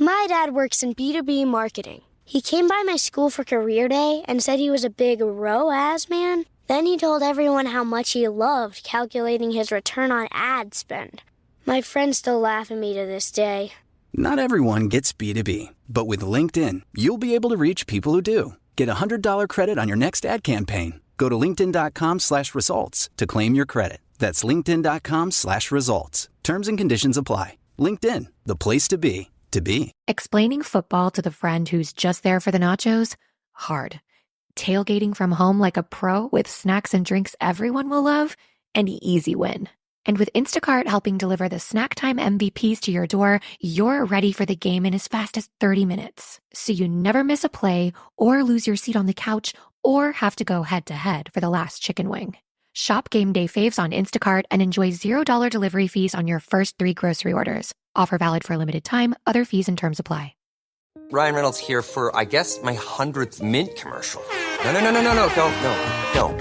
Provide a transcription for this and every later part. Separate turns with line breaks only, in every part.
My dad works in B2B marketing. He came by my school for career day and said he was a big ROAS man. Then he told everyone how much he loved calculating his return on ad spend. My friends still laugh at me to this day.
Not everyone gets B2B, but with LinkedIn, you'll be able to reach people who do. Get a $100 credit on your next ad campaign. Go to linkedin.com/results to claim your credit. That's linkedin.com/results. Terms and conditions apply. LinkedIn, the place to be, to be.
Explaining football to the friend who's just there for the nachos? Hard. Tailgating from home like a pro with snacks and drinks everyone will love? An easy win. And with Instacart helping deliver the snack time MVPs to your door, you're ready for the game in as fast as 30 minutes. So you never miss a play or lose your seat on the couch or have to go head-to-head for the last chicken wing. Shop Game Day Faves on Instacart and enjoy $0 delivery fees on your first 3 grocery orders. Offer valid for a limited time. Other fees and terms apply.
Ryan Reynolds here for, I guess, my 100th Mint commercial. No, don't.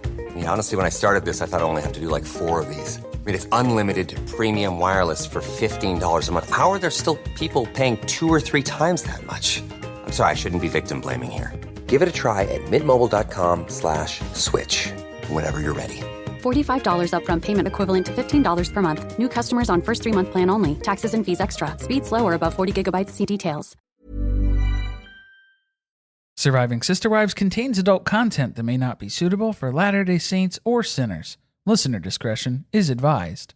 I mean, honestly, when I started this, I thought I only have to do like 4 of these. I mean, it's unlimited premium wireless for $15 a month. How are there still people paying 2 or 3 times that much? I'm sorry, I shouldn't be victim blaming here. Give it a try at mintmobile.com/switch. Whenever you're ready.
$45 upfront payment equivalent to $15 per month. New customers on first 3-month plan only. Taxes and fees extra. Speed slower above 40 gigabytes. See details.
Surviving Sister Wives contains adult content that may not be suitable for Latter-day Saints or sinners. Listener discretion is advised.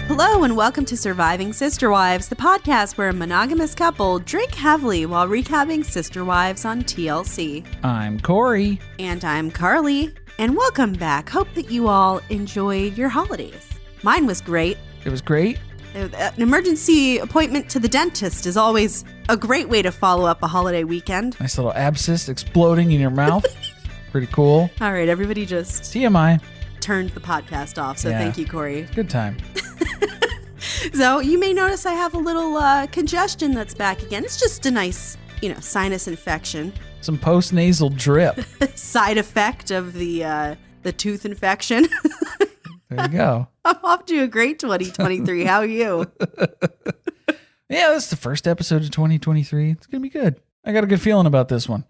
Hello and welcome to Surviving Sister Wives, the podcast where a monogamous couple drink heavily while recapping Sister Wives on TLC.
I'm Corey.
And I'm Carly. And welcome back. Hope that you all enjoyed your holidays. Mine was great.
It was great.
An emergency appointment to the dentist is always a great way to follow up a holiday weekend.
Nice little abscess exploding in your mouth. Pretty cool.
All right, everybody just
TMI.
Turned the podcast off, so Thank you, Corey.
Good time.
So you may notice I have a little congestion that's back again. It's just a nice, sinus infection.
Some post-nasal drip.
Side effect of the tooth infection.
There you go.
I'm off to a great 2023. How are you?
Yeah, this is the first episode of 2023. It's going to be good. I got a good feeling about this one.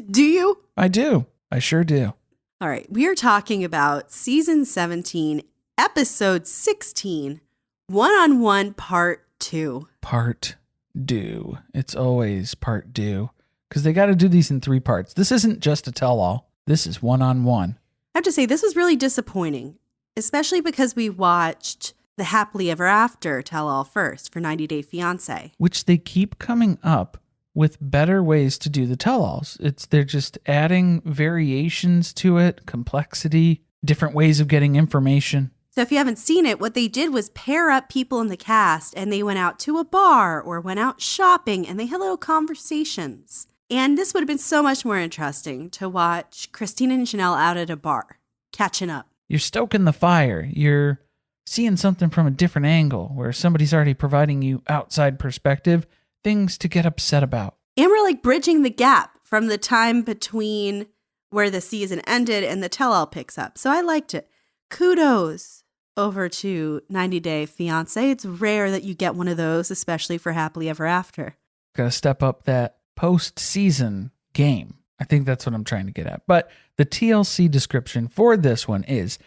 Do you?
I do. I sure do.
All right. We are talking about season 17, episode 16, One-on-One Part 2.
Part due. It's always part due. Because they got to do these in 3 parts. This isn't just a tell-all. This is one-on-one.
I have to say, this was really disappointing. Especially because we watched the Happily Ever After tell-all first for 90 Day Fiancé.
Which they keep coming up with better ways to do the tell-alls. They're just adding variations to it, complexity, different ways of getting information.
So if you haven't seen it, what they did was pair up people in the cast and they went out to a bar or went out shopping and they had little conversations. And this would have been so much more interesting to watch Christine and Janelle out at a bar, catching up.
You're stoking the fire. You're seeing something from a different angle where somebody's already providing you outside perspective, things to get upset about.
And we're like bridging the gap from the time between where the season ended and the tell-all picks up. So I liked it. Kudos over to 90 Day Fiancé. It's rare that you get one of those, especially for Happily Ever After.
Got to step up that post-season game. I think that's what I'm trying to get at. But the TLC description for this one is,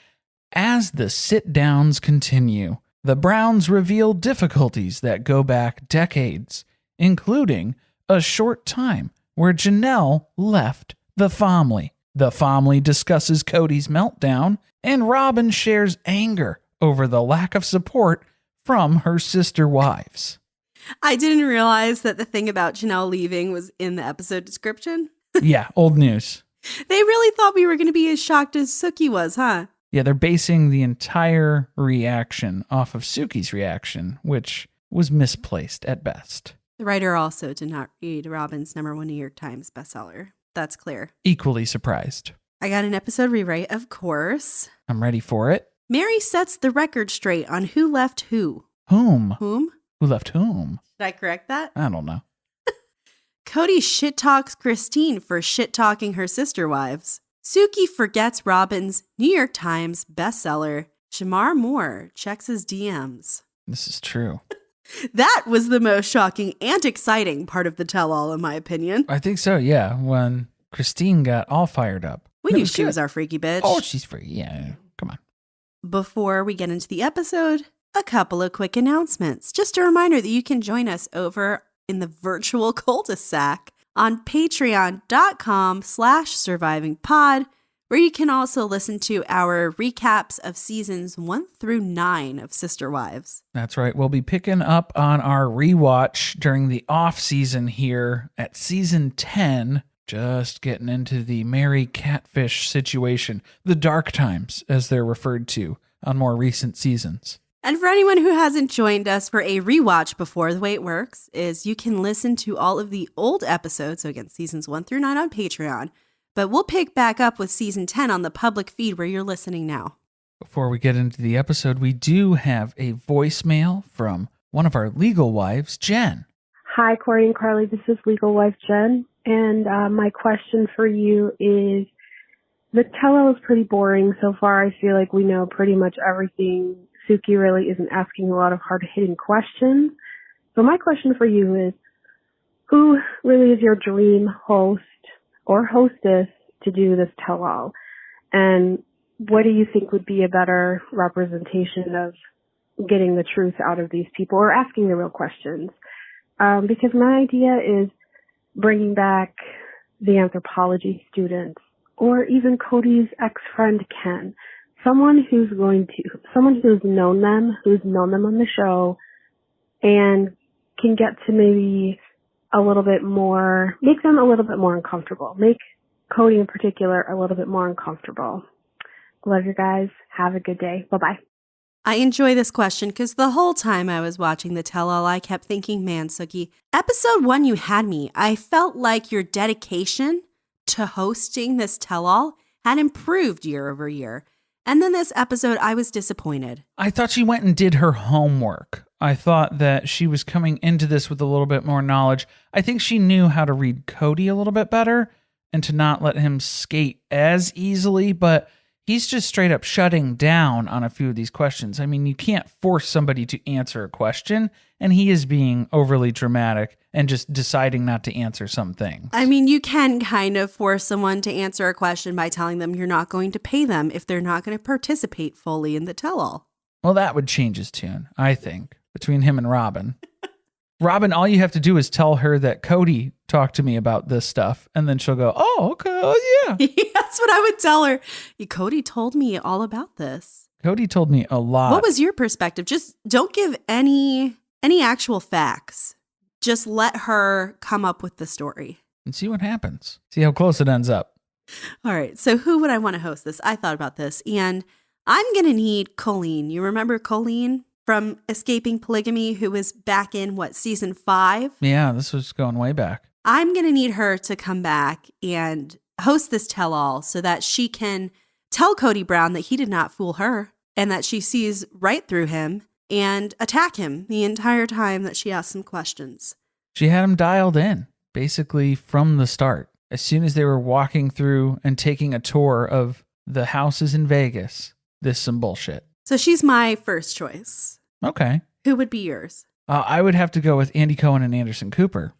as the sit-downs continue, the Browns reveal difficulties that go back decades, including a short time where Janelle left the family. The family discusses Kody's meltdown, and Robyn shares anger over the lack of support from her sister wives.
I didn't realize that the thing about Janelle leaving was in the episode description.
Yeah, old news.
They really thought we were going to be as shocked as Suki was, huh?
Yeah, they're basing the entire reaction off of Suki's reaction, which was misplaced at best.
The writer also did not read Robyn's #1 New York Times bestseller. That's clear.
Equally surprised.
I got an episode rewrite, of course.
I'm ready for it.
Meri sets the record straight on who left who.
Whom?
Whom?
Who left whom?
Did I correct that?
I don't know.
Kody shit-talks Christine for shit-talking her sister wives. Suki forgets Robyn's New York Times bestseller. Shemar Moore checks his DMs.
This is true.
That was the most shocking and exciting part of the tell-all, in my opinion.
I think so, yeah. When Christine got all fired up.
We knew she was our freaky bitch.
Oh, she's free. Yeah, come on.
Before we get into the episode, a couple of quick announcements. Just a reminder that you can join us over in the virtual cul-de-sac on patreon.com/survivingpod, where you can also listen to our recaps of seasons 1 through 9 of Sister Wives.
That's right. We'll be picking up on our rewatch during the off season here at season 10. Just getting into the Meri catfish situation, the dark times, as they're referred to on more recent seasons.
And for anyone who hasn't joined us for a rewatch before, the way it works is you can listen to all of the old episodes, so again, seasons 1 through 9 on Patreon, but we'll pick back up with season 10 on the public feed where you're listening now.
Before we get into the episode, we do have a voicemail from one of our legal wives, Jen.
Hi, Corey and Carly. This is legal wife Jen. And my question for you is, the tell-all is pretty boring so far. I feel like we know pretty much everything. Suki really isn't asking a lot of hard-hitting questions. So my question for you is, who really is your dream host or hostess to do this tell-all? And what do you think would be a better representation of getting the truth out of these people or asking the real questions? Because my idea is bringing back the anthropology students or even Kody's ex-friend Ken, someone who's known them on the show and can get to maybe make them a little bit more uncomfortable, make Kody in particular a little bit more uncomfortable. Love you guys. Have a good day. Bye-bye.
I enjoy this question because the whole time I was watching the tell-all, I kept thinking, man, Suki, episode 1, you had me. I felt like your dedication to hosting this tell-all had improved year over year. And then this episode, I was disappointed.
I thought she went and did her homework. I thought that she was coming into this with a little bit more knowledge. I think she knew how to read Kody a little bit better and to not let him skate as easily, but he's just straight up shutting down on a few of these questions. I mean, you can't force somebody to answer a question, and he is being overly dramatic and just deciding not to answer some things.
I mean, you can kind of force someone to answer a question by telling them you're not going to pay them if they're not going to participate fully in the tell-all.
Well, that would change his tune, I think, between him and Robyn. Robyn, all you have to do is tell her that Kody talked to me about this stuff, and then she'll go, oh, okay, oh, yeah.
That's what I would tell her. Kody told me all about this.
Kody told me a lot.
What was your perspective? Just don't give any actual facts. Just let her come up with the story.
And see what happens. See how close it ends up.
All right, so who would I want to host this? I thought about this, and I'm going to need Colleen. You remember Colleen from Escaping Polygamy, who was back in, season 5?
Yeah, this was going way back.
I'm going to need her to come back and host this tell-all so that she can tell Kody Brown that he did not fool her and that she sees right through him and attack him the entire time that she asks him questions.
She had him dialed in, basically from the start. As soon as they were walking through and taking a tour of the houses in Vegas, this is some bullshit.
So she's my first choice.
Okay.
Who would be yours?
I would have to go with Andy Cohen and Anderson Cooper.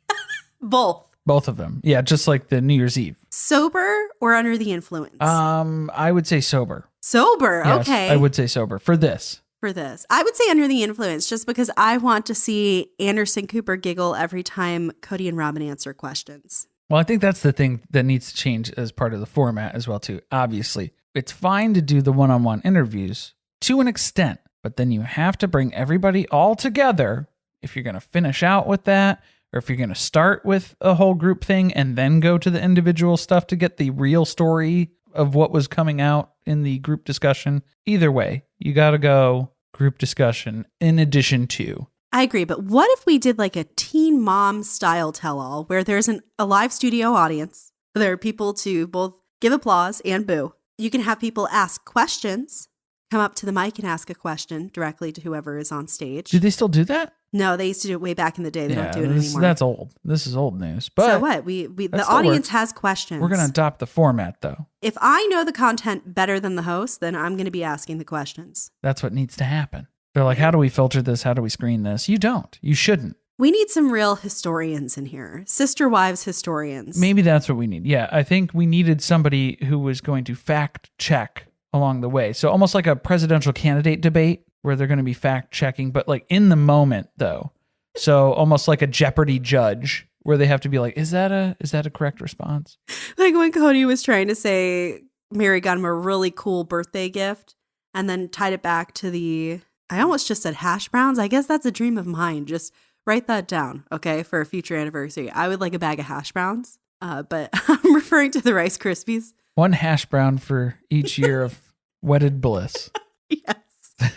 Both.
Both of them. Yeah, just like the New Year's Eve.
Sober or under the influence?
I would say sober.
Sober,
Yes,
okay.
I would say sober for this.
For this. I would say under the influence just because I want to see Anderson Cooper giggle every time Kody and Robyn answer questions.
Well, I think that's the thing that needs to change as part of the format as well, too. Obviously, it's fine to do the one-on-one interviews to an extent, but then you have to bring everybody all together if you're going to finish out with that, or if you're going to start with a whole group thing and then go to the individual stuff to get the real story of what was coming out in the group discussion. Either way, you got to go group discussion in addition to.
I agree, but what if we did like a Teen Mom style tell-all where there's a live studio audience? There are people to both give applause and boo. You can have people ask questions, come up to the mic and ask a question directly to whoever is on stage.
Do they still do that?
No, they used to do it way back in the day. They don't do it anymore.
That's old. This is old news. But
so what? We the audience has questions.
We're going to adopt the format, though.
If I know the content better than the host, then I'm going to be asking the questions.
That's what needs to happen. They're like, how do we filter this? How do we screen this? You don't. You shouldn't.
We need some real historians in here. Sister wives historians.
Maybe that's what we need. Yeah, I think we needed somebody who was going to fact check along the way. So almost like a presidential candidate debate where they're going to be fact checking, but like in the moment though. So almost like a Jeopardy judge where they have to be like, is that a correct response?
Like when Kody was trying to say Meri got him a really cool birthday gift and then tied it back to I almost just said hash browns. I guess that's a dream of mine. Just write that down, okay, for a future anniversary. I would like a bag of hash browns, but I'm referring to the Rice Krispies.
1 hash brown for each year of wedded bliss.
Yes.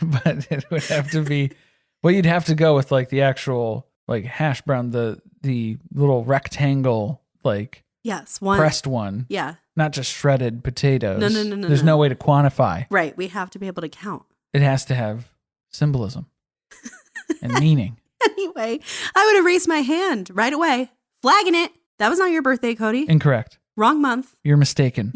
But it would have to be, well, you'd have to go with like the actual like hash brown, the little rectangle, like
yes,
pressed one.
Yeah.
Not just shredded potatoes.
No.
There's no way to quantify.
Right. We have to be able to count.
It has to have symbolism and meaning.
Anyway, I would erase my hand right away, flagging it. That was not your birthday, Kody.
Incorrect.
Wrong month.
You're mistaken.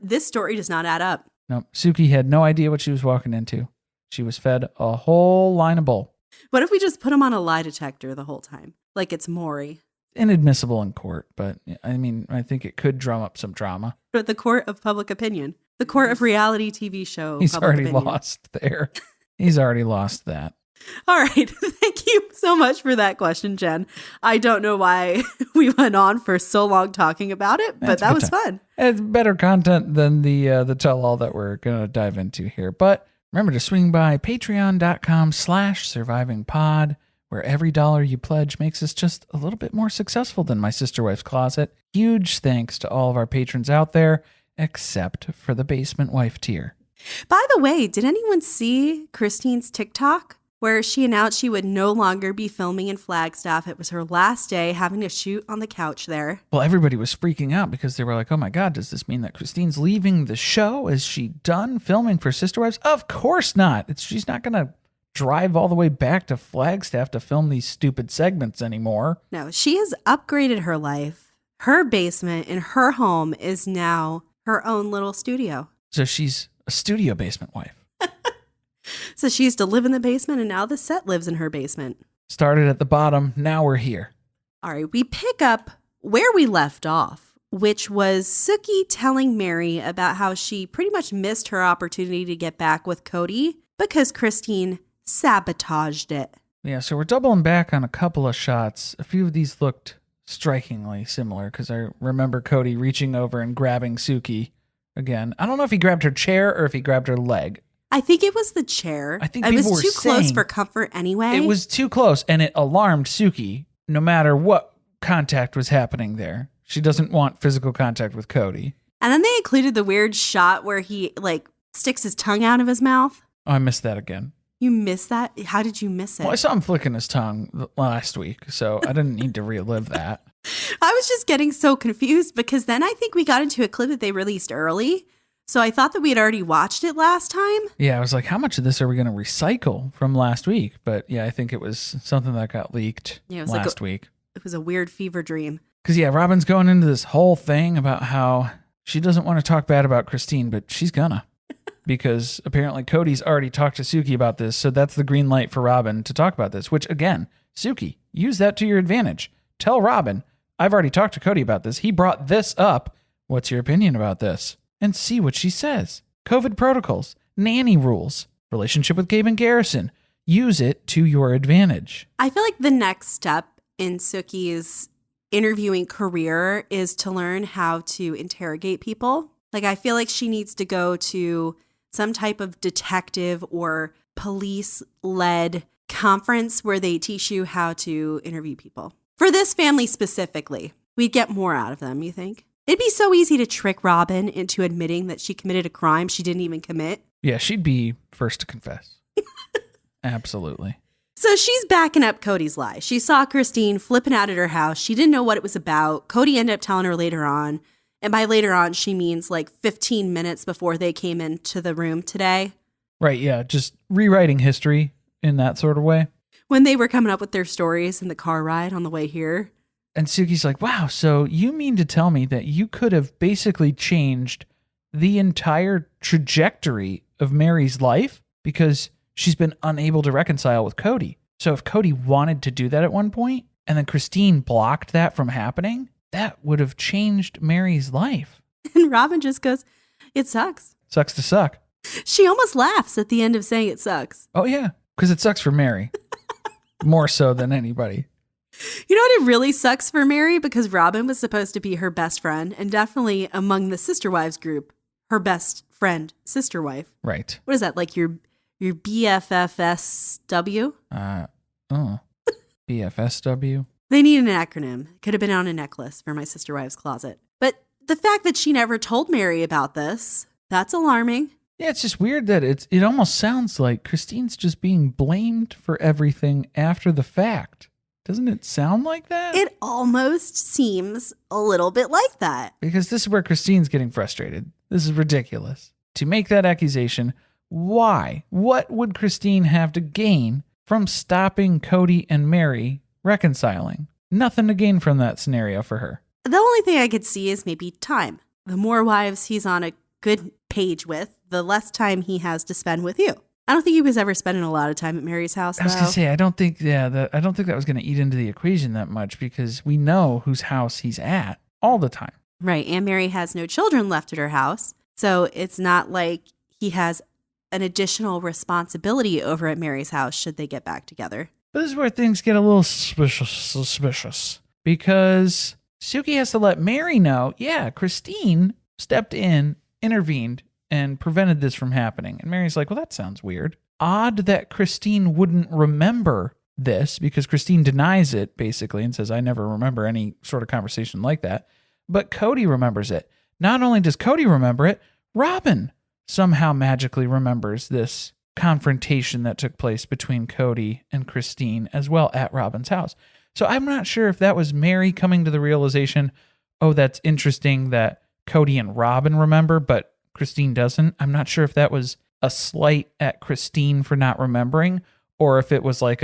This story does not add up.
No, Suki had no idea what she was walking into. She was fed a whole line of bull.
What if we just put him on a lie detector the whole time? Like it's Maury.
Inadmissible in court, but I mean, I think it could drum up some drama.
But the court of public opinion. The court of reality TV show.
He's already
opinion.
lost there. He's already lost that.
All right. Thank you so much for that question, Jen. I don't know why we went on for so long talking about it, but that was fun.
It's better content than the tell-all that we're going to dive into here. But remember to swing by patreon.com/survivingpod, where every dollar you pledge makes us just a little bit more successful than My Sister Wife's Closet. Huge thanks to all of our patrons out there, except for the Basement Wife tier.
By the way, did anyone see Christine's TikTok where she announced she would no longer be filming in Flagstaff? It was her last day having to shoot on the couch there.
Well, everybody was freaking out because they were like, oh my God, does this mean that Christine's leaving the show? Is she done filming for Sister Wives? Of course not. She's not going to drive all the way back to Flagstaff to film these stupid segments anymore.
No, she has upgraded her life. Her basement in her home is now her own little studio.
So she's a studio basement wife.
So she used to live in the basement, and now the set lives in her basement.
Started at the bottom. Now we're here.
All right, we pick up where we left off, which was Suki telling Meri about how she pretty much missed her opportunity to get back with Kody because Christine sabotaged it.
Yeah, so we're doubling back on a couple of shots. A few of these looked strikingly similar because I remember Kody reaching over and grabbing Suki again. I don't know if he grabbed her chair or if he grabbed her leg.
I think it was the chair.
I think
it was
people
too
were
close
saying
for comfort anyway.
It was too close, and it alarmed Suki no matter what contact was happening there. She doesn't want physical contact with Kody.
And then they included the weird shot where he like sticks his tongue out of his mouth.
Oh, I missed that again.
You missed that? How did you miss it?
Well, I saw him flicking his tongue last week, so I didn't need to relive that.
I was just getting so confused because then I think we got into a clip that they released early. So I thought that we had already watched it last time.
Yeah, I was like, how much of this are we going to recycle from last week? But yeah, I think it was something that got leaked last week.
It was a weird fever dream.
Because yeah, Robyn's going into this whole thing about how she doesn't want to talk bad about Christine, but she's gonna. Because apparently Kody's already talked to Suki about this, so that's the green light for Robyn to talk about this. Which again, Suki, use that to your advantage. Tell Robyn, I've already talked to Kody about this. He brought this up. What's your opinion about this? And see what she says. COVID protocols, nanny rules, relationship with Gabe and Garrison. Use it to your advantage.
I feel like the next step in Suki's interviewing career is to learn how to interrogate people. Like, I feel like she needs to go to some type of detective or police-led conference where they teach you how to interview people. For this family specifically, we'd get more out of them, you think? It'd be so easy to trick Robyn into admitting that she committed a crime she didn't even commit.
Yeah, she'd be first to confess. Absolutely.
So she's backing up Kody's lie. She saw Christine flipping out at her house. She didn't know what it was about. Kody ended up telling her later on. And by later on, she means like 15 minutes before they came into the room today.
Right, yeah. Just rewriting history in that sort of way.
When they were coming up with their stories in the car ride on the way here.
And Suki's like, wow, so you mean to tell me that you could have basically changed the entire trajectory of Meri's life because she's been unable to reconcile with Kody. So if Kody wanted to do that at one point and then Christine blocked that from happening, that would have changed Meri's life.
And Robyn just goes, it sucks.
Sucks to suck.
She almost laughs at the end of saying it sucks.
Oh, yeah, because it sucks for Meri. More so than anybody.
You know what? It really sucks for Meri because Robyn was supposed to be her best friend and definitely among the sister wives group, her best friend, sister wife.
Right.
What is that? Like your BFFSW?
BFSW.
They need an acronym. Could have been on a necklace for my sister wives closet. But the fact that she never told Meri about this, that's alarming.
Yeah, it's just weird that it almost sounds like Christine's just being blamed for everything after the fact. Doesn't it sound like that?
It almost seems a little bit like that.
Because this is where Christine's getting frustrated. This is ridiculous. To make that accusation, why? What would Christine have to gain from stopping Kody and Meri reconciling? Nothing to gain from that scenario for her.
The only thing I could see is maybe time. The more wives he's on a good page with, the less time he has to spend with you. I don't think he was ever spending a lot of time at Meri's house, though.
I was going to say, I don't think that was going to eat into the equation that much because we know whose house he's at all the time.
Right, and Meri has no children left at her house, so it's not like he has an additional responsibility over at Meri's house should they get back together.
But this is where things get a little suspicious because Suki has to let Meri know, yeah, Christine stepped in, intervened, and prevented this from happening. And Meri's like, well, that sounds weird. Odd that Christine wouldn't remember this because Christine denies it basically and says, I never remember any sort of conversation like that. But Kody remembers it. Not only does Kody remember it, Robyn somehow magically remembers this confrontation that took place between Kody and Christine as well at Robyn's house. So I'm not sure if that was Meri coming to the realization, oh, that's interesting that Kody and Robyn remember, but Christine doesn't. I'm not sure if that was a slight at Christine for not remembering or if it was like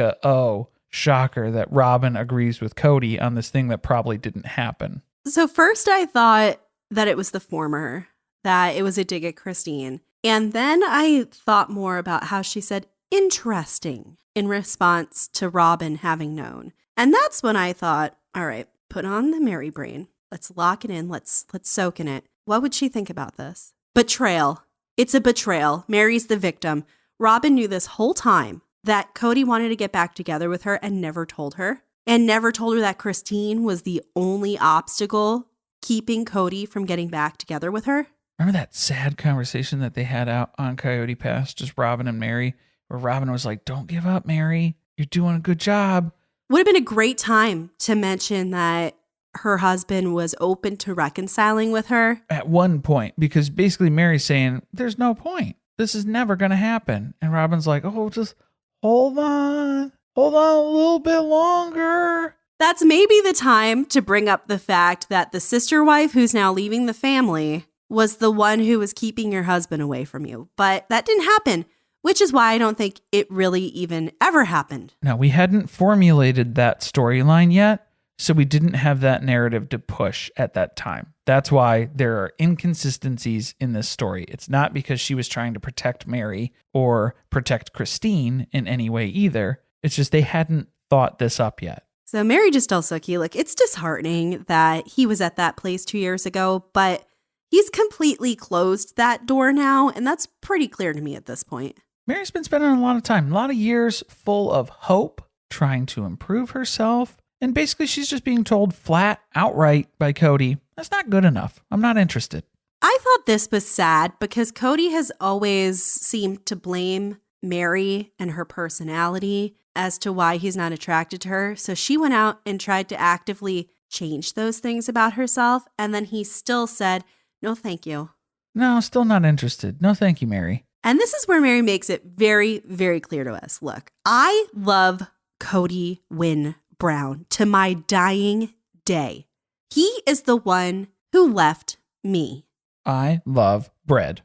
shocker that Robyn agrees with Kody on this thing that probably didn't happen.
So first I thought that it was the former, that it was a dig at Christine. And then I thought more about how she said interesting in response to Robyn having known. And that's when I thought, all right, put on the Meri brain. Let's lock it in. Let's soak in it. What would she think about this? Betrayal. It's a betrayal. Meri's the victim. Robyn knew this whole time that Kody wanted to get back together with her and never told her. And never told her that Christine was the only obstacle keeping Kody from getting back together with her.
Remember that sad conversation that they had out on Coyote Pass, just Robyn and Meri, where Robyn was like, don't give up, Meri. You're doing a good job.
Would have been a great time to mention that her husband was open to reconciling with her.
At one point, because basically Meri's saying, there's no point. This is never going to happen. And Robyn's like, oh, just hold on a little bit longer.
That's maybe the time to bring up the fact that the sister wife who's now leaving the family was the one who was keeping your husband away from you. But that didn't happen, which is why I don't think it really even ever happened.
Now, we hadn't formulated that storyline yet, so we didn't have that narrative to push at that time. That's why there are inconsistencies in this story. It's not because she was trying to protect Meri or protect Christine in any way either. It's just they hadn't thought this up yet.
So Meri just tells Suki, like, it's disheartening that he was at that place 2 years ago, but he's completely closed that door now, and that's pretty clear to me at this point.
Meri's been spending a lot of time, a lot of years full of hope, trying to improve herself, and basically she's just being told flat, outright by Kody, that's not good enough. I'm not interested.
I thought this was sad because Kody has always seemed to blame Meri and her personality as to why he's not attracted to her. So she went out and tried to actively change those things about herself. And then he still said, no, thank you.
No, still not interested. No, thank you, Meri.
And this is where Meri makes it very, very clear to us. Look, I love Kody Wynn Brown to my dying day. He is the one who left me.
I love bread.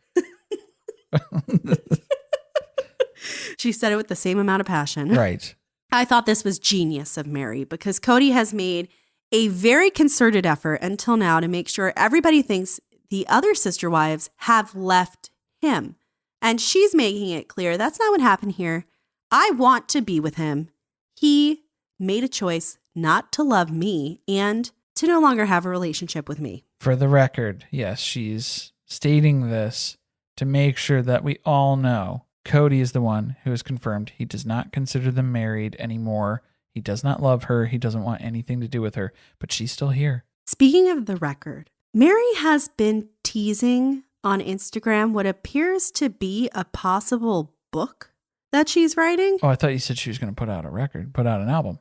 She said it with the same amount of passion.
Right.
I thought this was genius of Meri because Kody has made a very concerted effort until now to make sure everybody thinks the other sister wives have left him. And she's making it clear that's not what happened here. I want to be with him. He made a choice not to love me and to no longer have a relationship with me.
For the record, yes, she's stating this to make sure that we all know Kody is the one who has confirmed he does not consider them married anymore. He does not love her. He doesn't want anything to do with her, but she's still here.
Speaking of the record, Meri has been teasing on Instagram what appears to be a possible book that she's writing.
Oh, I thought you said she was going to put out an album.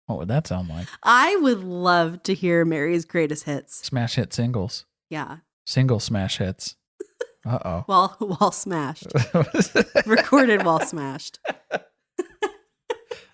What would that sound like?
I would love to hear Meri's greatest hits.
Smash hit singles.
Yeah.
Single smash hits. Uh-oh.
While smashed. Recorded while smashed.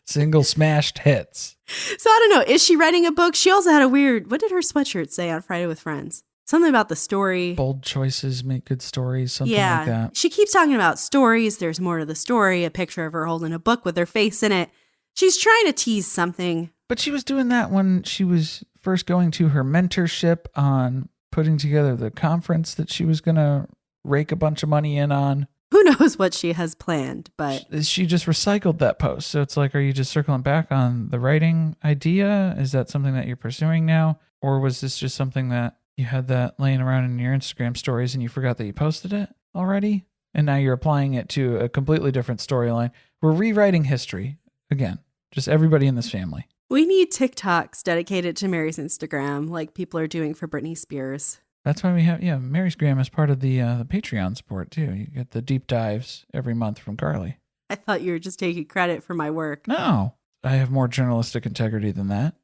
Single smashed hits.
So I don't know. Is she writing a book? She also had a weird, what did her sweatshirt say on Friday with Friends? Something about the story.
Bold choices make good stories, something
yeah,
like that.
She keeps talking about stories. There's more to the story. A picture of her holding a book with her face in it. She's trying to tease something.
But she was doing that when she was first going to her mentorship on putting together the conference that she was going to rake a bunch of money in on.
Who knows what she has planned, but...
She just recycled that post. So it's like, are you just circling back on the writing idea? Is that something that you're pursuing now? Or was this just something that you had that laying around in your Instagram stories and you forgot that you posted it already? And now you're applying it to a completely different storyline. We're rewriting history. Again, just everybody in this family.
We need TikToks dedicated to Meri's Instagram like people are doing for Britney Spears.
That's why we have, Mary's Gram is part of the Patreon support too. You get the deep dives every month from Carly.
I thought you were just taking credit for my work.
No, I have more journalistic integrity than that.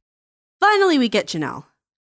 Finally, we get Janelle.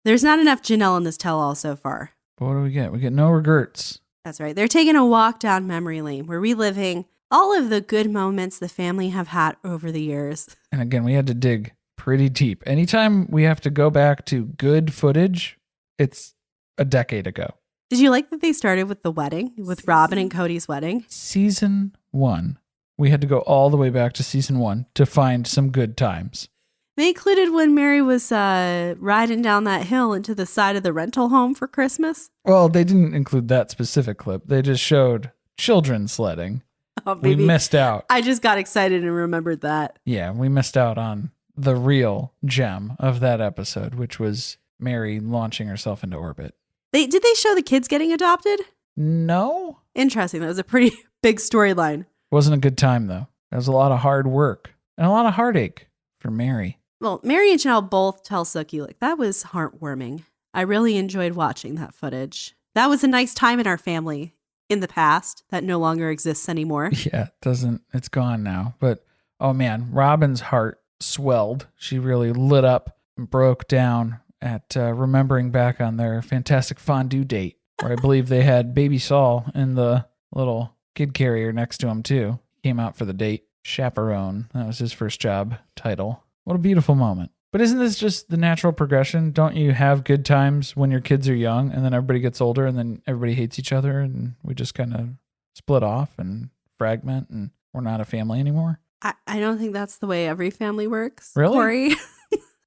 There's not enough Janelle in this tell-all so far.
But what do we get? We get no regrets.
That's right. They're taking a walk down memory lane. We're reliving all of the good moments the family have had over the years.
And again, we had to dig pretty deep. Anytime we have to go back to good footage, it's a decade ago.
Did you like that they started with the wedding, with Robyn and Kody's wedding?
Season 1. We had to go all the way back to season 1 to find some good times.
They included when Meri was riding down that hill into the side of the rental home for Christmas.
Well, they didn't include that specific clip. They just showed children sledding.
Oh,
we missed out.
I just got excited and remembered that.
Yeah, we missed out on the real gem of that episode, which was Meri launching herself into orbit.
Did they show the kids getting adopted?
No.
Interesting. That was a pretty big storyline.
Wasn't a good time, though. It was a lot of hard work and a lot of heartache for Meri.
Well, Meri and Janelle both tell Suki, like, that was heartwarming. I really enjoyed watching that footage. That was a nice time in our family in the past that no longer exists anymore.
Yeah, it's gone now. But, oh man, Robyn's heart swelled. She really lit up and broke down at remembering back on their fantastic fondue date, where I believe they had baby Saul in the little kid carrier next to him too. Came out for the date. Chaperone. That was his first job title. What a beautiful moment. But isn't this just the natural progression? Don't you have good times when your kids are young and then everybody gets older and then everybody hates each other and we just kind of split off and fragment and we're not a family anymore?
I don't think that's the way every family works.
Really?
Corey.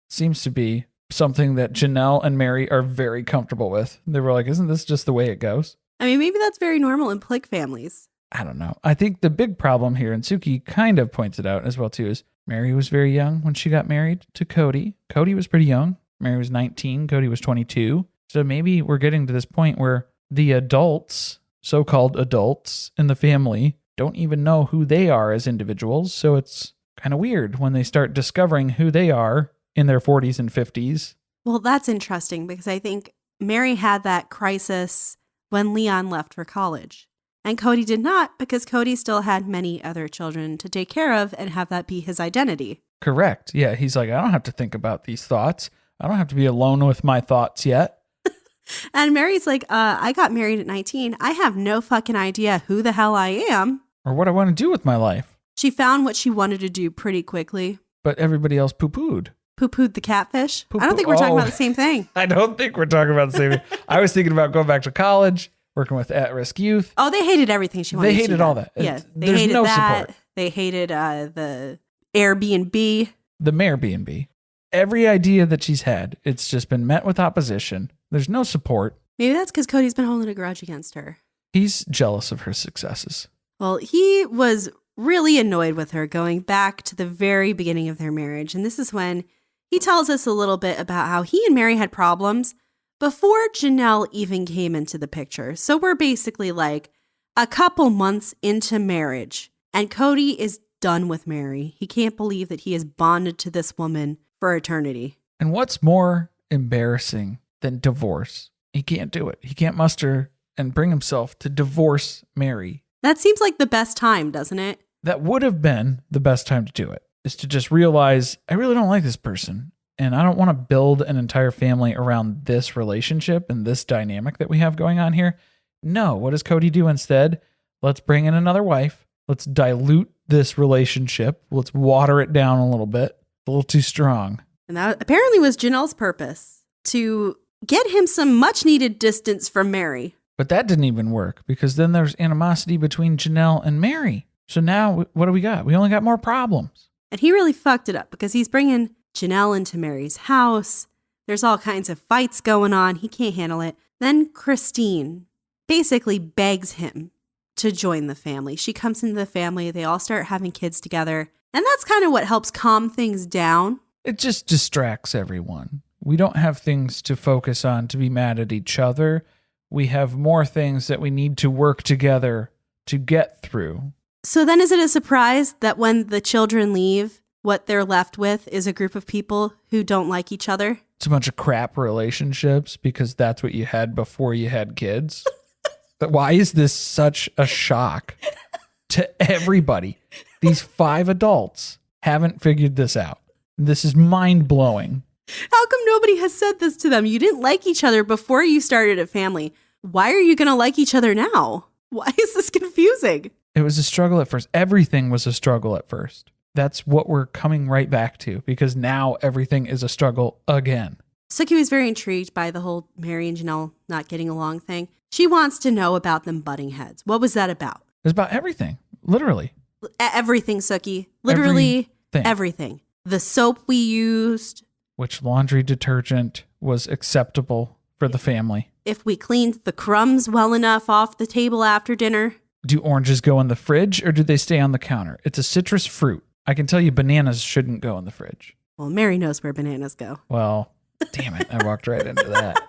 Seems to be something that Janelle and Meri are very comfortable with. They were like, isn't this just the way it goes?
I mean, maybe that's very normal in Plick families.
I don't know. I think the big problem here, and Suki kind of points it out as well too, is Meri was very young when she got married to Kody. Kody was pretty young. Meri was 19. Kody was 22. So maybe we're getting to this point where the adults, so-called adults in the family, don't even know who they are as individuals. So it's kind of weird when they start discovering who they are in their 40s and 50s.
Well, that's interesting because I think Meri had that crisis when Leon left for college. And Kody did not because Kody still had many other children to take care of and have that be his identity.
Correct. Yeah, he's like, I don't have to think about these thoughts. I don't have to be alone with my thoughts yet.
And Meri's like, I got married at 19. I have no fucking idea who the hell I am.
Or what I want to do with my life.
She found what she wanted to do pretty quickly.
But everybody else poo-pooed.
Poo-pooed the catfish? I don't think we're talking about the same thing.
I don't think we're talking about the same thing. I was thinking about going back to college, working with at-risk youth.
Oh, they hated everything she wanted to do.
They hated all that.
Yeah, they
There's
hated
no
that.
support.
They hated the Airbnb.
The Airbnb. Every idea that she's had, it's just been met with opposition. There's no support.
Maybe that's because Kody's been holding a grudge against her.
He's jealous of her successes.
Well, he was really annoyed with her going back to the very beginning of their marriage. And this is when he tells us a little bit about how he and Meri had problems before Janelle even came into the picture. So we're basically like a couple months into marriage, and Kody is done with Meri. He can't believe that he is bonded to this woman for eternity.
And what's more embarrassing than divorce? He can't do it. He can't muster and bring himself to divorce Meri.
That seems like the best time, doesn't it?
That would have been the best time to do it, is to just realize, I really don't like this person. And I don't want to build an entire family around this relationship and this dynamic that we have going on here. No, what does Kody do instead? Let's bring in another wife. Let's dilute this relationship. Let's water it down a little bit. A little too strong.
And that apparently was Janelle's purpose, to get him some much needed distance from Meri.
But that didn't even work, because then there's animosity between Janelle and Meri. So now what do we got? We only got more problems.
And he really fucked it up because he's bringing Janelle into Meri's house. There's all kinds of fights going on. He can't handle it. Then Christine basically begs him to join the family. She comes into the family. They all start having kids together. And that's kind of what helps calm things down.
It just distracts everyone. We don't have things to focus on to be mad at each other. We have more things that we need to work together to get through.
So then is it a surprise that when the children leave, what they're left with is a group of people who don't like each other?
It's a bunch of crap relationships because that's what you had before you had kids. But why is this such a shock to everybody? These 5 adults haven't figured this out. This is mind-blowing.
How come nobody has said this to them? You didn't like each other before you started a family. Why are you going to like each other now? Why is this confusing?
It was a struggle at first. Everything was a struggle at first. That's what we're coming right back to, because now everything is a struggle again.
Suki was very intrigued by the whole Meri and Janelle not getting along thing. She wants to know about them butting heads. What was that about?
It was about everything, literally.
Everything, Suki. Literally everything. The soap we used.
Which laundry detergent was acceptable for the family.
If we cleaned the crumbs well enough off the table after dinner.
Do oranges go in the fridge or do they stay on the counter? It's a citrus fruit. I can tell you bananas shouldn't go in the fridge.
Well, Meri knows where bananas go.
Well, damn it. I walked right into that.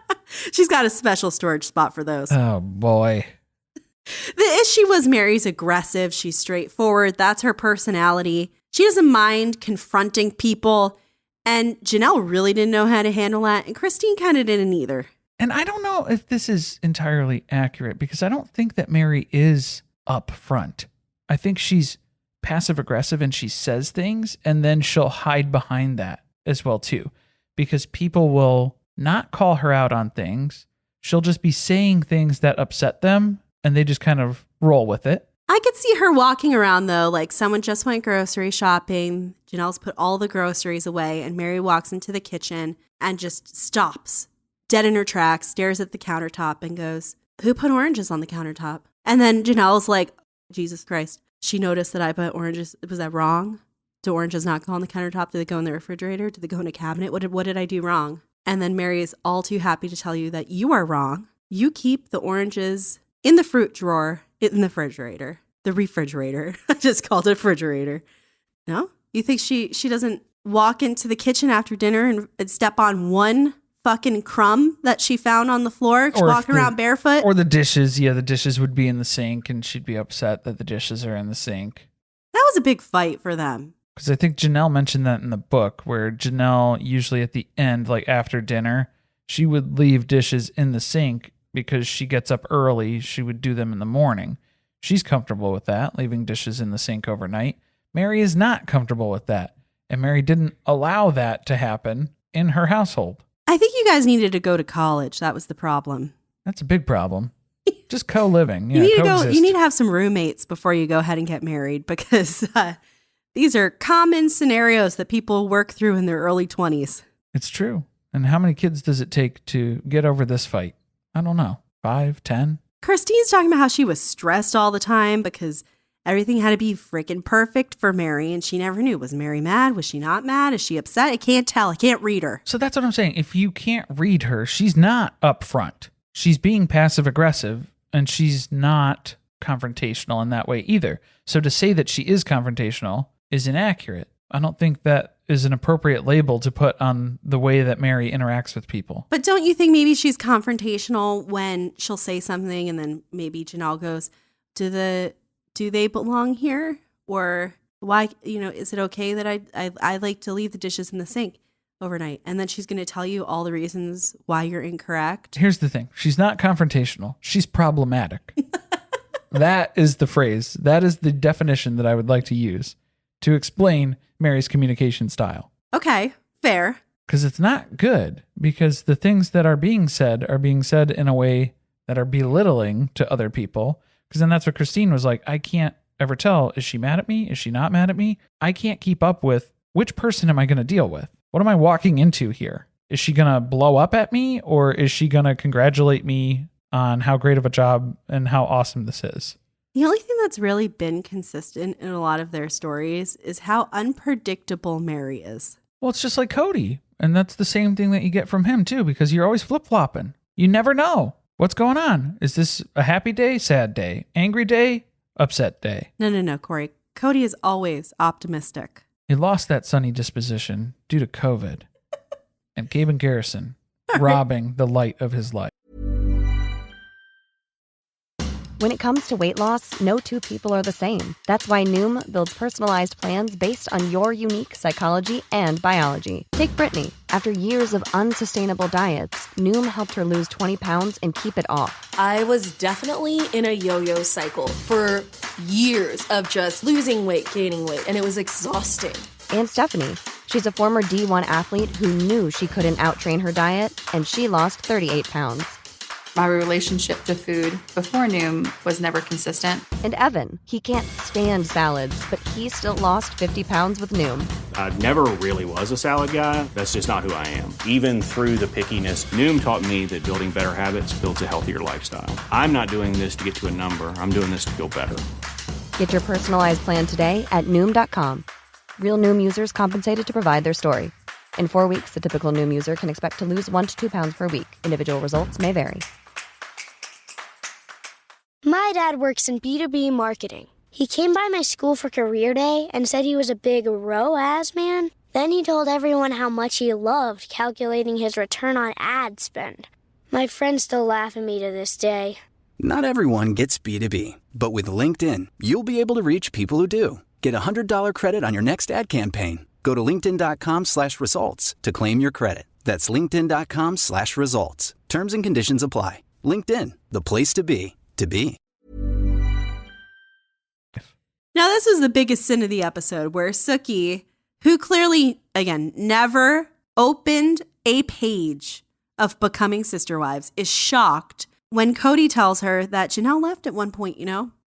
She's got a special storage spot for those.
Oh, boy.
The issue was Meri's aggressive. She's straightforward. That's her personality. She doesn't mind confronting people. And Janelle really didn't know how to handle that. And Christine kind of didn't either.
And I don't know if this is entirely accurate, because I don't think that Meri is upfront. I think she's passive aggressive and she says things and then she'll hide behind that as well too, because people will not call her out on things. She'll just be saying things that upset them and they just kind of roll with it.
I could see her walking around though, like someone just went grocery shopping. Janelle's put all the groceries away and Meri walks into the kitchen and just stops dead in her tracks, stares at the countertop and goes, "Who put oranges on the countertop?" And then Janelle's like, Jesus Christ. She noticed that I put oranges. Was that wrong? Do oranges not go on the countertop? Do they go in the refrigerator? Do they go in a cabinet? What did I do wrong? And then Meri is all too happy to tell you that you are wrong. You keep the oranges in the fruit drawer in the refrigerator. The refrigerator. I just called it refrigerator. No? You think she doesn't walk into the kitchen after dinner and step on one fucking crumb that she found on the floor, walking around barefoot?
Or the dishes. Yeah, the dishes would be in the sink and she'd be upset that the dishes are in the sink.
That was a big fight for them.
Because I think Janelle mentioned that in the book, where Janelle usually at the end, like after dinner, she would leave dishes in the sink because she gets up early. She would do them in the morning. She's comfortable with that, leaving dishes in the sink overnight. Meri is not comfortable with that. And Meri didn't allow that to happen in her household.
I think you guys needed to go to college. That was the problem.
That's a big problem. Just co-living. Yeah,
you need to have some roommates before you go ahead and get married, because these are common scenarios that people work through in their early 20s.
It's true. And how many kids does it take to get over this fight? I don't know. 5, 10?
Christine's talking about how she was stressed all the time because Everything had to be freaking perfect for Meri, and she never knew. Was Meri mad? Was she not mad? Is she upset? I can't tell. I can't read her.
So that's what I'm saying. If you can't read her, she's not upfront. She's being passive aggressive, and she's not confrontational in that way either. So to say that she is confrontational is inaccurate. I don't think that is an appropriate label to put on the way that Meri interacts with people.
But don't you think maybe she's confrontational when she'll say something and then maybe Janelle goes, do they belong here? Or why, is it okay that I like to leave the dishes in the sink overnight? And then she's going to tell you all the reasons why you're incorrect.
Here's the thing. She's not confrontational. She's problematic. That is the phrase. That is the definition that I would like to use to explain Meri's communication style.
Okay, fair.
Because it's not good, because the things that are being said in a way that are belittling to other people. Because then that's what Christine was like, I can't ever tell. Is she mad at me? Is she not mad at me? I can't keep up with which person am I going to deal with? What am I walking into here? Is she going to blow up at me, or is she going to congratulate me on how great of a job and how awesome this is?
The only thing that's really been consistent in a lot of their stories is how unpredictable Meri is.
Well, it's just like Kody. And that's the same thing that you get from him too, because you're always flip-flopping. You never know what's going on. Is this a happy day, sad day, angry day, upset day?
No, Corey. Kody is always optimistic.
He lost that sunny disposition due to COVID and Gabe and Garrison robbing the light of his life.
When it comes to weight loss, no two people are the same. That's why Noom builds personalized plans based on your unique psychology and biology. Take Brittany. After years of unsustainable diets, Noom helped her lose 20 pounds and keep it off.
I was definitely in a yo-yo cycle for years of just losing weight, gaining weight, and it was exhausting.
And Stephanie. She's a former D1 athlete who knew she couldn't outtrain her diet, and she lost 38 pounds.
My relationship to food before Noom was never consistent.
And Evan, he can't stand salads, but he still lost 50 pounds with Noom.
I never really was a salad guy. That's just not who I am. Even through the pickiness, Noom taught me that building better habits builds a healthier lifestyle. I'm not doing this to get to a number. I'm doing this to feel better.
Get your personalized plan today at Noom.com. Real Noom users compensated to provide their story. In 4 weeks, the typical Noom user can expect to lose 1 to 2 pounds per week. Individual results may vary.
My dad works in B2B marketing. He came by my school for career day and said he was a big ROAS man. Then he told everyone how much he loved calculating his return on ad spend. My friends still laugh at me to this day.
Not everyone gets B2B, but with LinkedIn, you'll be able to reach people who do. Get a $100 credit on your next ad campaign. Go to linkedin.com/results to claim your credit. That's linkedin.com/results. Terms and conditions apply. LinkedIn, the place to be, to be.
Now, this was the biggest sin of the episode, where Suki, who clearly, again, never opened a page of Becoming Sister Wives, is shocked when Kody tells her that Janelle left at one point,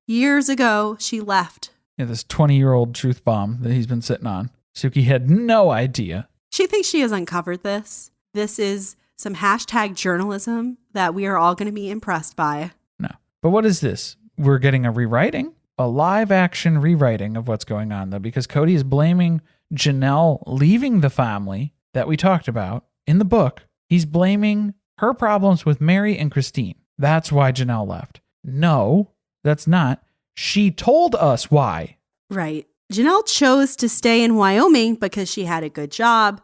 Years ago, she left.
Yeah, this 20-year-old truth bomb that he's been sitting on. Suki had no idea.
She thinks she has uncovered this. This is some hashtag journalism that we are all going to be impressed by.
No. But what is this? We're getting a rewriting? A live action rewriting of what's going on, though, because Kody is blaming Janelle leaving the family that we talked about in the book. He's blaming her problems with Meri and Christine. That's why Janelle left. No, that's not. She told us why.
Right. Janelle chose to stay in Wyoming because she had a good job.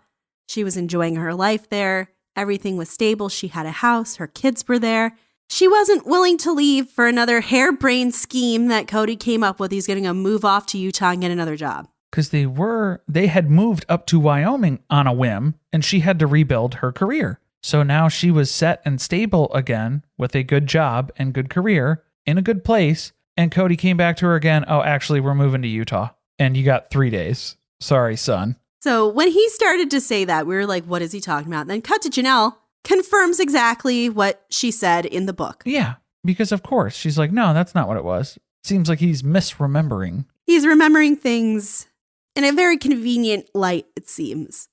She was enjoying her life there. Everything was stable. She had a house. Her kids were there. She wasn't willing to leave for another harebrained scheme that Kody came up with. He's going to move off to Utah and get another job.
Because they had moved up to Wyoming on a whim, and she had to rebuild her career. So now she was set and stable again with a good job and good career in a good place. And Kody came back to her again. Oh, actually, we're moving to Utah. And you got 3 days. Sorry, son.
So when he started to say that, we were like, what is he talking about? Then cut to Janelle, confirms exactly what she said in the book.
Yeah, because of course. She's like, no, that's not what it was. Seems like he's misremembering.
He's remembering things in a very convenient light, it seems.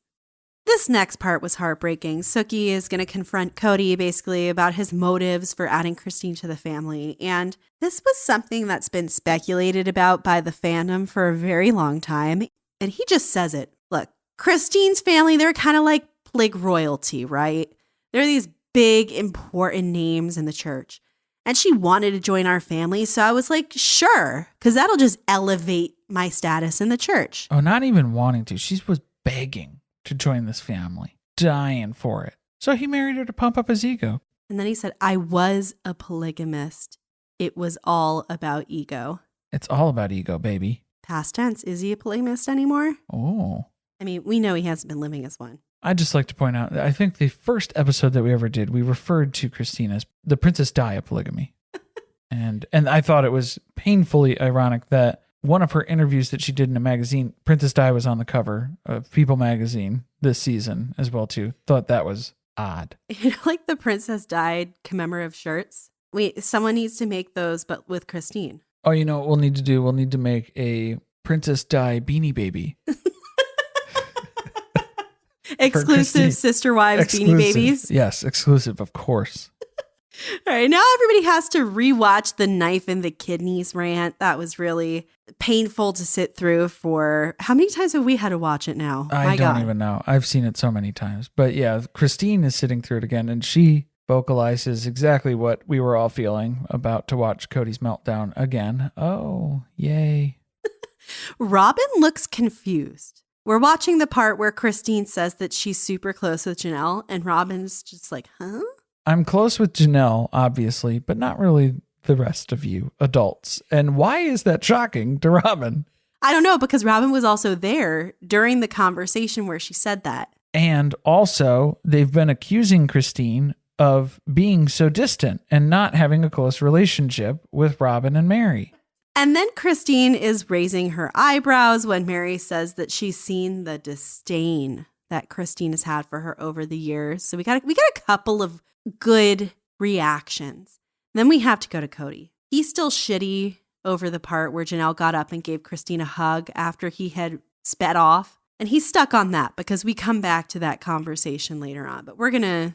This next part was heartbreaking. Suki is going to confront Kody basically about his motives for adding Christine to the family. And this was something that's been speculated about by the fandom for a very long time. And he just says it. Look, Christine's family, they're kind of like Plig royalty, right? They're these big, important names in the church. And she wanted to join our family. So I was like, sure, because that'll just elevate my status in the church.
Oh, not even wanting to. She was begging to join this family, dying for it. So he married her to pump up his ego.
And then he said, I was a polygamist. It was all about ego.
It's all about ego, baby.
Past tense. Is he a polygamist anymore?
Oh.
I mean, we know he hasn't been living as one.
I'd just like to point out, I think the first episode that we ever did, we referred to Christine as the Princess Di of polygamy. and I thought it was painfully ironic that one of her interviews that she did in a magazine, Princess Di was on the cover of People magazine this season as well too. Thought that was odd.
You know, like the Princess Di commemorative shirts? Someone needs to make those, but with Christine.
Oh, you know what we'll need to do? We'll need to make a Princess Di beanie baby.
Exclusive sister wives beanie babies.
Yes, exclusive, of course.
All right, now everybody has to rewatch the knife in the kidneys rant. That was really painful to sit through for how many times have we had to watch it now?
I don't even know. I've seen it so many times. But yeah, Christine is sitting through it again, and she vocalizes exactly what we were all feeling about to watch Kody's meltdown again. Oh, yay.
Robyn looks confused. We're watching the part where Christine says that she's super close with Janelle, and Robyn's just like, huh?
I'm close with Janelle, obviously, but not really the rest of you adults. And why is that shocking to Robyn?
I don't know, because Robyn was also there during the conversation where she said that.
And also, they've been accusing Christine of being so distant and not having a close relationship with Robyn and Meri.
And then Christine is raising her eyebrows when Meri says that she's seen the disdain that Christine has had for her over the years. So we got a couple of good reactions. Then we have to go to Kody. He's still shitty over the part where Janelle got up and gave Christine a hug after he had sped off. And he's stuck on that because we come back to that conversation later on. But we're going to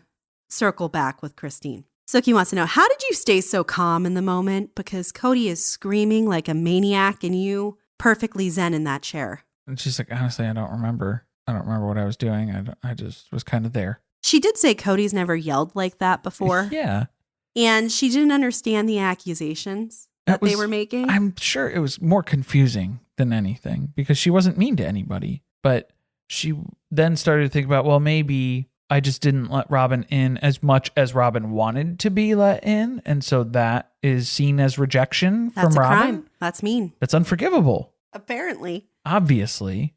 circle back with Christine. Suki wants to know, how did you stay so calm in the moment? Because Kody is screaming like a maniac and you perfectly zen in that chair.
And she's like, honestly, I don't remember what I was doing. I just was kind of there.
She did say Cody's never yelled like that before.
Yeah.
And she didn't understand the accusations that they were making.
I'm sure it was more confusing than anything because she wasn't mean to anybody. But she then started to think about, well, maybe I just didn't let Robyn in as much as Robyn wanted to be let in. And so that is seen as rejection from Robyn. That's a crime.
That's mean.
That's unforgivable.
Apparently.
Obviously.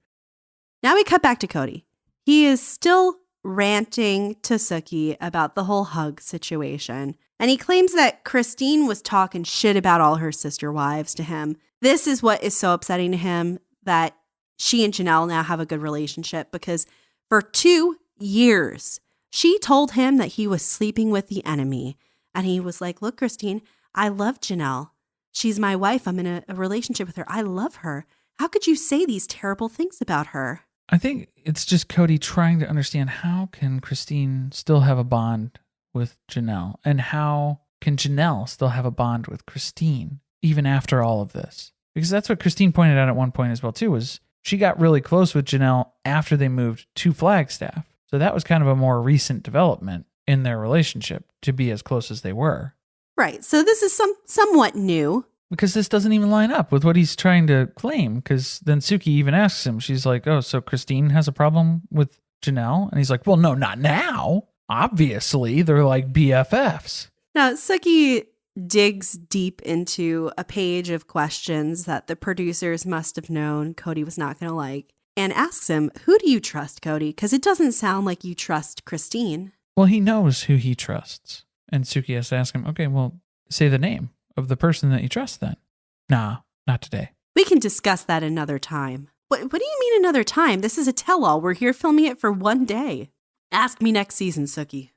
Now we cut back to Kody. He is still ranting to Suki about the whole hug situation. And he claims that Christine was talking shit about all her sister wives to him. This is what is so upsetting to him, that she and Janelle now have a good relationship, because for 2 years, she told him that he was sleeping with the enemy. And he was like, look, Christine, I love Janelle. She's my wife. I'm in a relationship with her. I love her. How could you say these terrible things about her?
I think it's just Kody trying to understand, how can Christine still have a bond with Janelle? And how can Janelle still have a bond with Christine even after all of this? Because that's what Christine pointed out at one point as well, too, was she got really close with Janelle after they moved to Flagstaff. So that was kind of a more recent development in their relationship, to be as close as they were.
Right. So this is somewhat new.
Because this doesn't even line up with what he's trying to claim. Because then Suki even asks him, she's like, oh, so Christine has a problem with Janelle? And he's like, well, no, not now. Obviously, they're like BFFs.
Now, Suki digs deep into a page of questions that the producers must have known Kody was not going to like, and asks him, who do you trust, Kody? Because it doesn't sound like you trust Christine.
Well, he knows who he trusts. And Suki has to ask him, okay, well, say the name of the person that you trust then. Nah, not today.
We can discuss that another time. What do you mean another time? This is a tell-all. We're here filming it for one day. Ask me next season, Suki.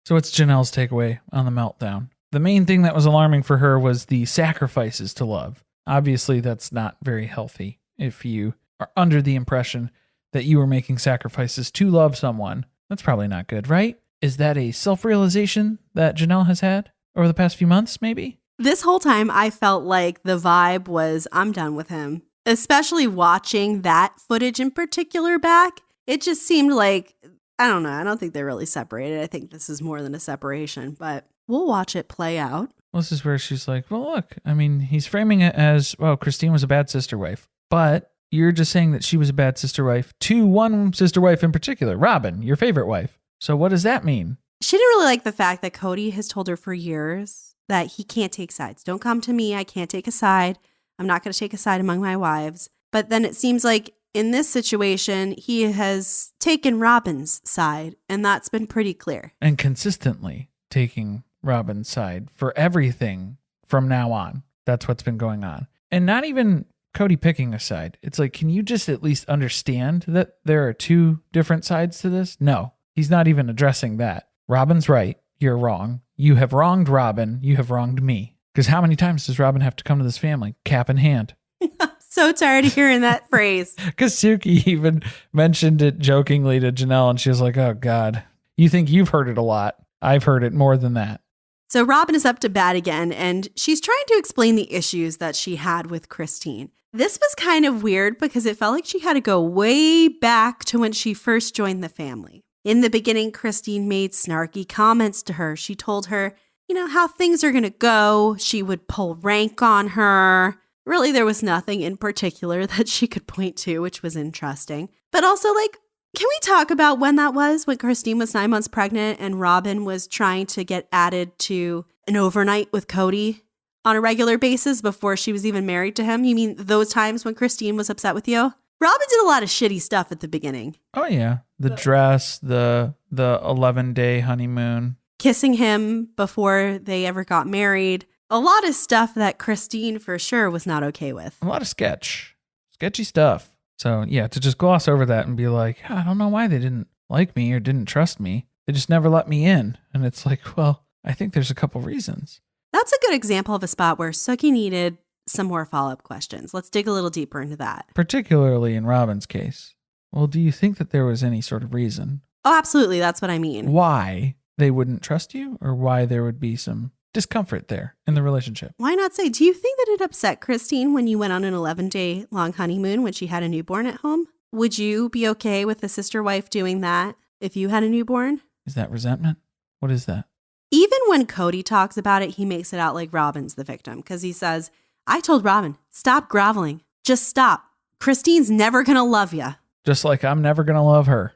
So what's Janelle's takeaway on the meltdown? The main thing that was alarming for her was the sacrifices to love. Obviously, that's not very healthy if you are under the impression that you were making sacrifices to love someone. That's probably not good, right? Is that a self-realization that Janelle has had over the past few months, maybe?
This whole time, I felt like the vibe was, I'm done with him. Especially watching that footage in particular back. It just seemed like, I don't know, I don't think they're really separated. I think this is more than a separation, but we'll watch it play out.
Well, this is where she's like, well, look, I mean, he's framing it as, well, Christine was a bad sister wife, but you're just saying that she was a bad sister wife to one sister wife in particular, Robyn, your favorite wife. So what does that mean?
She didn't really like the fact that Kody has told her for years that he can't take sides. Don't come to me. I can't take a side. I'm not going to take a side among my wives. But then it seems like in this situation, he has taken Robyn's side, and that's been pretty clear.
And consistently taking Robyn's side for everything from now on. That's what's been going on. And not even Kody picking a side. It's like, can you just at least understand that there are two different sides to this? No, he's not even addressing that. Robyn's right. You're wrong. You have wronged Robyn. You have wronged me. Because how many times does Robyn have to come to this family? Cap in hand.
I'm so tired of hearing that phrase.
Because Suki even mentioned it jokingly to Janelle, and she was like, oh, God, you think you've heard it a lot. I've heard it more than that.
So Robyn is up to bat again, and she's trying to explain the issues that she had with Christine. This was kind of weird because it felt like she had to go way back to when she first joined the family. In the beginning, Christine made snarky comments to her. She told her, you know, how things are going to go. She would pull rank on her. Really, there was nothing in particular that she could point to, which was interesting. But also, like, can we talk about when that was? When Christine was 9 months pregnant and Robyn was trying to get added to an overnight with Kody on a regular basis before she was even married to him? You mean those times when Christine was upset with you? Robyn did a lot of shitty stuff at the beginning.
Oh, yeah. The dress, the 11-day honeymoon.
Kissing him before they ever got married. A lot of stuff that Christine for sure was not okay with.
A lot of sketchy stuff. So yeah, to just gloss over that and be like, I don't know why they didn't like me or didn't trust me. They just never let me in. And it's like, well, I think there's a couple reasons.
That's a good example of a spot where Suki needed some more follow-up questions. Let's dig a little deeper into that.
Particularly in Robyn's case. Well, do you think that there was any sort of reason?
Oh, absolutely. That's what I mean.
Why they wouldn't trust you, or why there would be some discomfort there in the relationship?
Why not say, do you think that it upset Christine when you went on an 11-day long honeymoon when she had a newborn at home? Would you be okay with a sister wife doing that if you had a newborn?
Is that resentment? What is that?
Even when Kody talks about it, he makes it out like Robyn's the victim because he says, I told Robyn, stop groveling. Just stop. Christine's never going to love you.
Just like I'm never going to love her.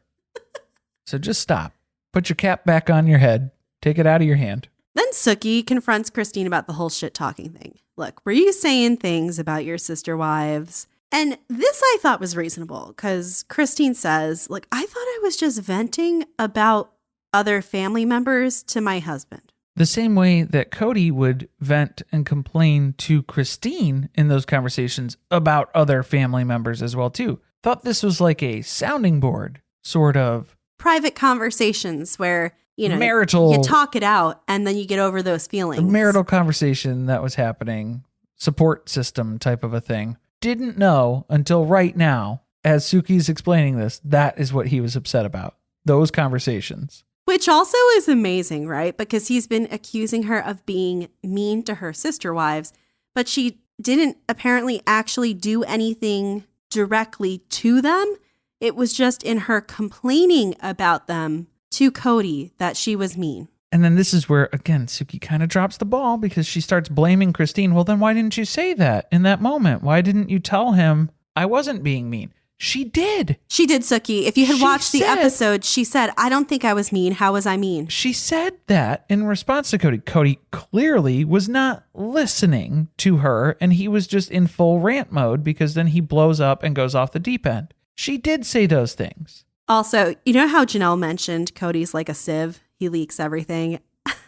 So just stop. Put your cap back on your head. Take it out of your hand.
Then Suki confronts Christine about the whole shit talking thing. Look, were you saying things about your sister wives? And this I thought was reasonable because Christine says, like, I thought I was just venting about other family members to my husband.
The same way that Kody would vent and complain to Christine in those conversations about other family members as well, too. Thought this was like a sounding board, sort of.
Private conversations where, you know,
marital,
you talk it out and then you get over those feelings.
The marital conversation that was happening, support system type of a thing. Didn't know until right now, as Suki's explaining this, that is what he was upset about. Those conversations.
Which also is amazing, right? Because he's been accusing her of being mean to her sister wives, but she didn't apparently actually do anything directly to them. It was just in her complaining about them to Kody that she was mean.
And then this is where, again, Suki kind of drops the ball because she starts blaming Christine. Well, then why didn't you say that in that moment? Why didn't you tell him I wasn't being mean? She did.
She did, Suki. If you had watched the episode, she said, I don't think I was mean. How was I mean?
She said that in response to Kody. Kody clearly was not listening to her, and he was just in full rant mode because then he blows up and goes off the deep end. She did say those things.
Also, you know how Janelle mentioned Cody's like a sieve? He leaks everything.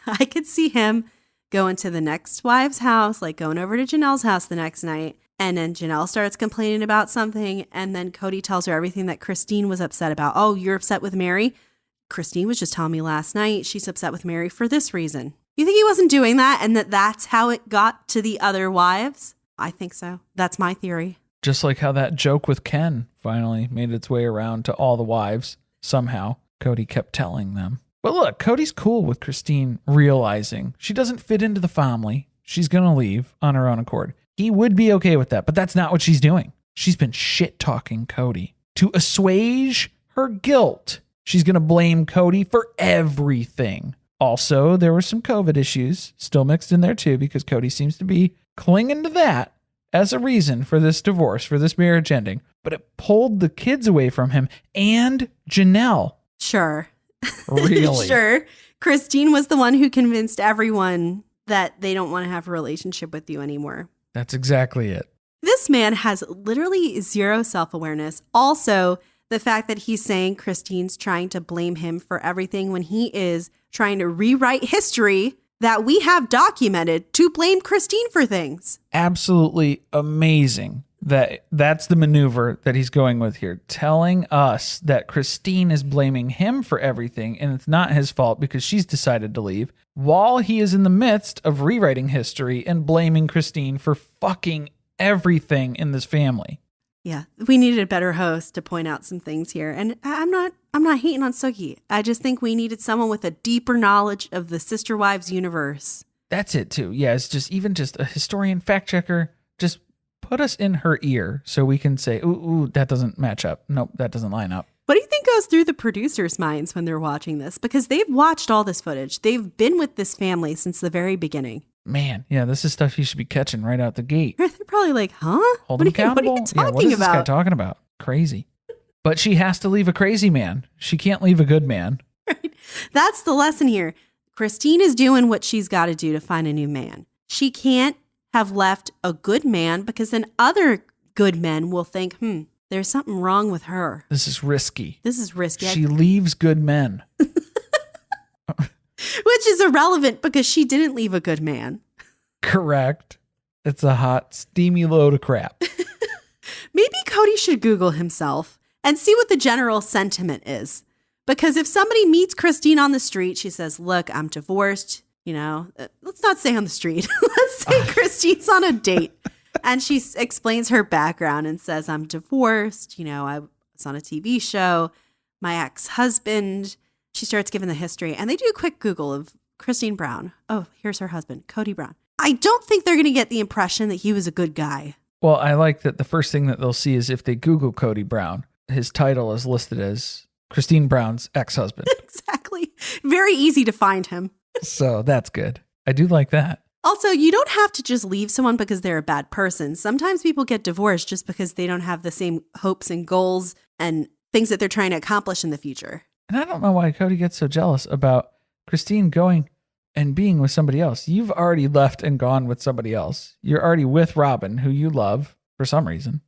I could see him going to the next wife's house, like going over to Janelle's house the next night. And then Janelle starts complaining about something. And then Kody tells her everything that Christine was upset about. Oh, you're upset with Meri? Christine was just telling me last night she's upset with Meri for this reason. You think he wasn't doing that and that's how it got to the other wives? I think so. That's my theory.
Just like how that joke with Ken finally made its way around to all the wives. Somehow, Kody kept telling them. But look, Kody's cool with Christine realizing she doesn't fit into the family. She's going to leave on her own accord. He would be okay with that, but that's not what she's doing. She's been shit-talking Kody. To assuage her guilt, she's going to blame Kody for everything. Also, there were some COVID issues still mixed in there too, because Kody seems to be clinging to that as a reason for this divorce, for this marriage ending. But it pulled the kids away from him and Janelle.
Sure.
Really?
Sure. Christine was the one who convinced everyone that they don't want to have a relationship with you anymore.
That's exactly it.
This man has literally zero self-awareness. Also, the fact that he's saying Christine's trying to blame him for everything when he is trying to rewrite history that we have documented to blame Christine for things.
Absolutely amazing that's the maneuver that he's going with here, telling us that Christine is blaming him for everything and it's not his fault because she's decided to leave, while he is in the midst of rewriting history and blaming Christine for fucking everything in this family.
Yeah, we needed a better host to point out some things here. And I'm not hating on Suki. I just think we needed someone with a deeper knowledge of the Sister Wives universe.
That's it too. Yeah, it's just a historian, fact checker. Just put us in her ear so we can say, ooh, that doesn't match up. Nope, that doesn't line up.
What do you think goes through the producers' minds when they're watching this? Because they've watched all this footage. They've been with this family since the very beginning.
Man, yeah, this is stuff you should be catching right out the gate.
They're probably like, huh?
Hold him accountable?
What are you talking
what is
about?
This guy talking about? Crazy. But she has to leave a crazy man. She can't leave a good man.
Right. That's the lesson here. Christine is doing what she's got to do to find a new man. She can't have left a good man because then other good men will think, there's something wrong with her.
This is risky.
She
leaves good men.
Which is irrelevant because she didn't leave a good man.
Correct. It's a hot, steamy load of crap.
Maybe Kody should Google himself and see what the general sentiment is. Because if somebody meets Christine on the street, she says, look, I'm divorced. Let's not say on the street. Let's say Christine's on a date. And she explains her background and says, I'm divorced. I was on a TV show. My ex-husband. She starts giving the history. And they do a quick Google of Christine Brown. Oh, here's her husband, Kody Brown. I don't think they're going to get the impression that he was a good guy.
Well, I like that the first thing that they'll see is if they Google Kody Brown, his title is listed as Christine Brown's ex-husband.
Exactly. Very easy to find him.
So that's good. I do like that.
Also, you don't have to just leave someone because they're a bad person. Sometimes people get divorced just because they don't have the same hopes and goals and things that they're trying to accomplish in the future.
And I don't know why Kody gets so jealous about Christine going and being with somebody else. You've already left and gone with somebody else. You're already with Robyn, who you love for some reason.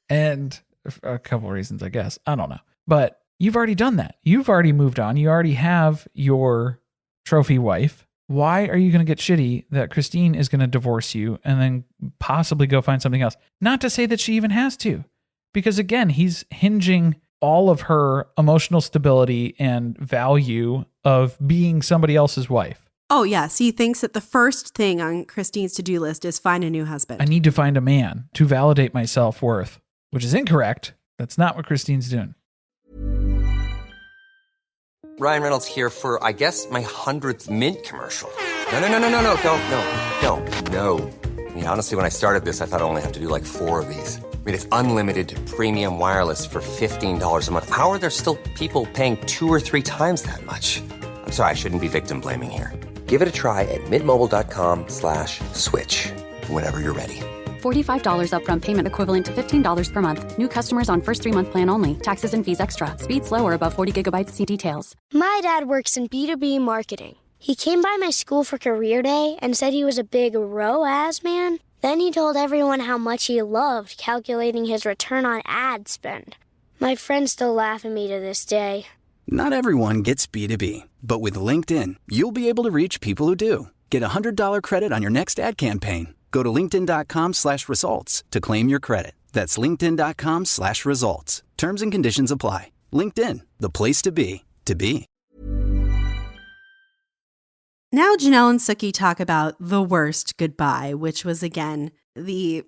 And a couple of reasons, I guess. I don't know. But you've already done that. You've already moved on. You already have your trophy wife. Why are you going to get shitty that Christine is going to divorce you and then possibly go find something else? Not to say that she even has to. Because again, he's hinging all of her emotional stability and value of being somebody else's wife.
Oh, yes. He thinks that the first thing on Christine's to-do list is find a new husband.
I need to find a man to validate my self-worth, which is incorrect. That's not what Christine's doing.
Ryan Reynolds here for, I guess, my 100th Mint commercial. No, don't. I mean, honestly, when I started this, I thought I only have to do like 4 of these. I mean, it's unlimited premium wireless for $15 a month. How are there still people paying 2 or 3 times that much? I'm sorry, I shouldn't be victim blaming here. Give it a try at mintmobile.com/switch. Whenever you're ready.
$45 upfront payment equivalent to $15 per month. New customers on first 3-month plan only. Taxes and fees extra. Speed slower above 40 gigabytes. See details.
My dad works in B2B marketing. He came by my school for career day and said he was a big ROAS man. Then he told everyone how much he loved calculating his return on ad spend. My friends still laugh at me to this day.
Not everyone gets B2B, but with LinkedIn, you'll be able to reach people who do. Get a $100 credit on your next ad campaign. Go to linkedin.com/results to claim your credit. That's linkedin.com/results. Terms and conditions apply. LinkedIn, the place to be, to be.
Now Janelle and Suki talk about the worst goodbye, which was, again, the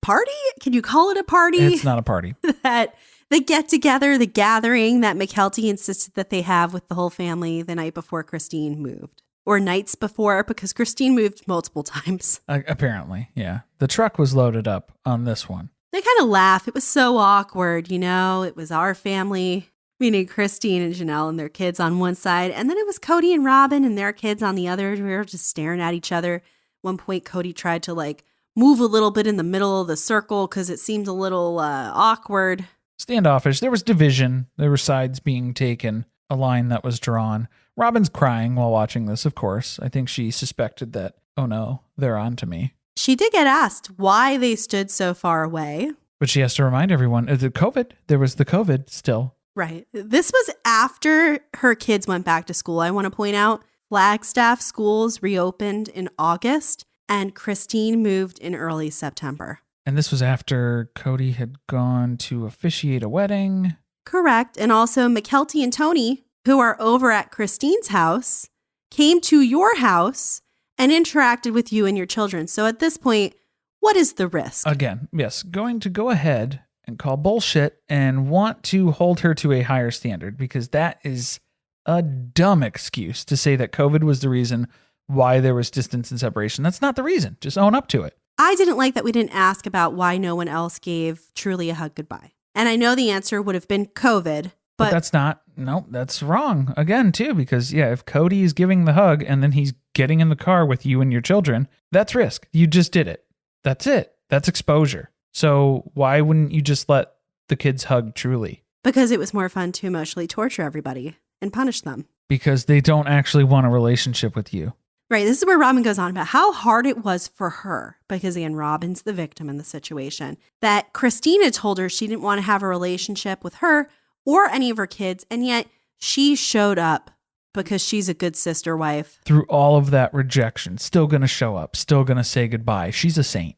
party? Can you call it a party?
It's not a party.
That the get together, the gathering that Mykelti insisted that they have with the whole family the night before Christine moved. Or nights before, because Christine moved multiple times.
Apparently, yeah. The truck was loaded up on this one.
They kind of laugh. It was so awkward, you know? It was our family, meaning Christine and Janelle and their kids on one side. And then it was Kody and Robyn and their kids on the other. We were just staring at each other. At one point, Kody tried to move a little bit in the middle of the circle because it seemed a little awkward.
Standoffish. There was division. There were sides being taken. A line that was drawn. Robyn's crying while watching this, of course. I think she suspected that, oh no, they're on to me.
She did get asked why they stood so far away.
But she has to remind everyone, the COVID, there was the COVID still.
Right. This was after her kids went back to school. I want to point out Flagstaff schools reopened in August and Christine moved in early September.
And this was after Kody had gone to officiate a wedding.
Correct. And also Mykelti and Tony, who are over at Christine's house, came to your house and interacted with you and your children. So at this point, what is the risk?
Again, yes, going to go ahead and call bullshit and want to hold her to a higher standard, because that is a dumb excuse to say that COVID was the reason why there was distance and separation. That's not the reason. Just own up to it.
I didn't like that we didn't ask about why no one else gave Truly a hug goodbye. And I know the answer would have been COVID, but
that's not, no, that's wrong again too, because yeah, if Kody is giving the hug and then he's getting in the car with you and your children, that's risk. You just did it. That's it. That's exposure. So why wouldn't you just let the kids hug Truly?
Because it was more fun to emotionally torture everybody and punish them.
Because they don't actually want a relationship with you.
Right. This is where Robyn goes on about how hard it was for her, because again, Robyn's the victim in the situation, that Christina told her she didn't want to have a relationship with her or any of her kids. And yet she showed up because she's a good sister wife.
Through all of that rejection, still going to show up, still going to say goodbye. She's a saint.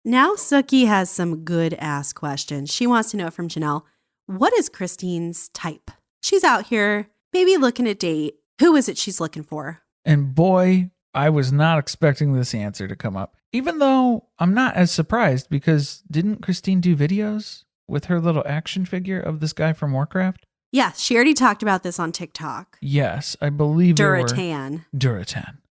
Now Suki has some good ass questions. She wants to know from Janelle, what is Christine's type? She's out here, maybe looking to date. Who is it she's looking for?
And boy, I was not expecting this answer to come up, even though I'm not as surprised, because didn't Christine do videos with her little action figure of this guy from Warcraft?
Yes, she already talked about this on TikTok.
Yes, I believe
Duratan,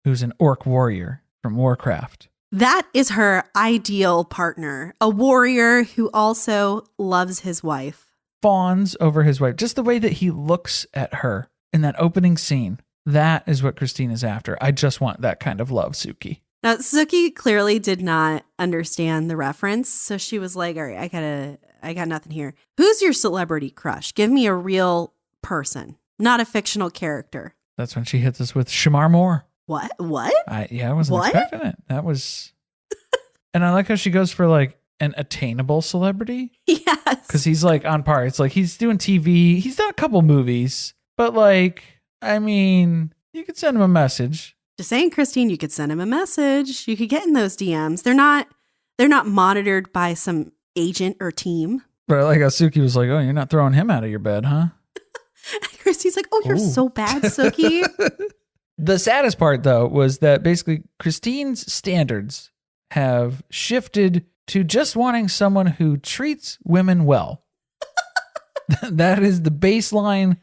who's an orc warrior from Warcraft.
That is her ideal partner, a warrior who also loves his wife.
Fawns over his wife, just the way that he looks at her in that opening scene. That is what Christine is after. I just want that kind of love, Suki.
Now, Suki clearly did not understand the reference, so she was like, all right, I got nothing here. Who's your celebrity crush? Give me a real person, not a fictional character.
That's when she hits us with Shemar Moore.
What?
I wasn't expecting it. That was... And I like how she goes for like an attainable celebrity.
Yes.
Because he's like on par. It's like he's doing TV. He's done a couple movies, but like... I mean, you could send him a message.
Just saying, Christine, you could send him a message. You could get in those DMs. They're not monitored by some agent or team.
But I like how Suki was like, oh, you're not throwing him out of your bed, huh?
Christine's like, oh, you're so bad, Suki.
The saddest part, though, was that basically Christine's standards have shifted to just wanting someone who treats women well. That is the baseline